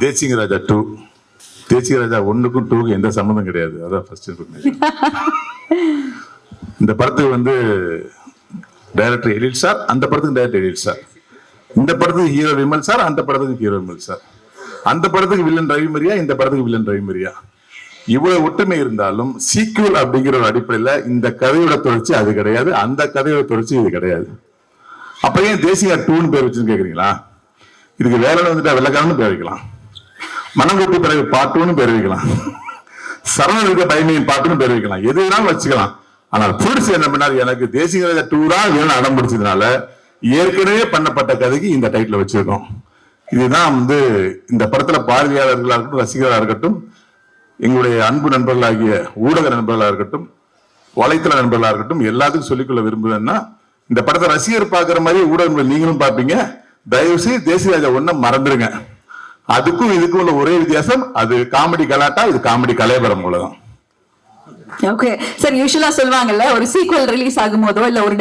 தேசிங்க ராஜா 2. தேசிங்க ராஜா 1க்கும் 2க்கும் எந்த சம்மந்தம் கிடையாது. அதான் ஃபர்ஸ்ட் இன்ஃபர்மேஷன். இந்த படத்துக்கு வந்து டைரக்டர் எழில் சார், அந்த படத்துக்கு டைரக்டர் எழில் சார். இந்த படத்துக்கு ஹீரோ விமல் சார், அந்த படத்துக்கு ஹீரோ விமல் சார். அந்த படத்துக்கு வில்லன் ரவி மரியா, இந்த படத்துக்கு வில்லன் ரவி மரியா. இவ்வளவு ஒற்றுமை இருந்தாலும் சீக்வல் அப்படிங்கிற ஒரு அடிப்படையில இந்த கதையோட தொடர்ச்சி அது கிடையாது, அந்த கதையோட தொடர்ச்சி இது கிடையாது. அப்ப ஏன் தேசியா 2ன்னு பேர் வச்சுன்னு கேக்குறீங்களா? இதுக்கு வேலை வந்துட்டா வெள்ளக்காரன்னு பேர் வைக்கலாம், மனங்கொட்டி பிறகு பாட்டுன்னு பேர் வைக்கலாம், சரணம் இருக்க பயமையின் பாட்டுன்னு பேர் வைக்கலாம், எது வேணாலும் வச்சுக்கலாம். ஆனால் புடிச்சு என்ன பண்ணாரு, எனக்கு தேசிய 2 தான் வேணும் அடம் பிடிச்சதுனால ஏற்கனவே பண்ணப்பட்ட கதைக்கு இந்த டைட்டில் வச்சிருக்கோம். இதுதான் வந்து இந்த படத்துல பார்வையாளர்களாக இருக்கட்டும், ரசிகர்களாக இருக்கட்டும், எங்களுடைய அன்பு நண்பர்களாகிய ஊடக நண்பர்களாக இருக்கட்டும், வலைத்தள நண்பர்களாக இருக்கட்டும், எல்லாத்துக்கும் சொல்லிக்கொள்ள விரும்புவேன்னா, இந்த படத்தை ரசிகர் பார்க்குற மாதிரி ஊடகங்கள் நீங்களும் பார்ப்பீங்க. தயவு செய்து தேசியராஜா 1 மறந்துருங்க. அதுக்கும் இதுக்கும் உள்ள ஒரே வித்தியாசம், அது காமெடி கலாட்டா, இது காமெடி கலைபரம் மூலதான். ஓகே சார், யூசுவலா சொல்லுவாங்கல்ல, ஒரு சீக்வல் ரிலீஸ் ஆகும் போதோ இல்ல ஒரு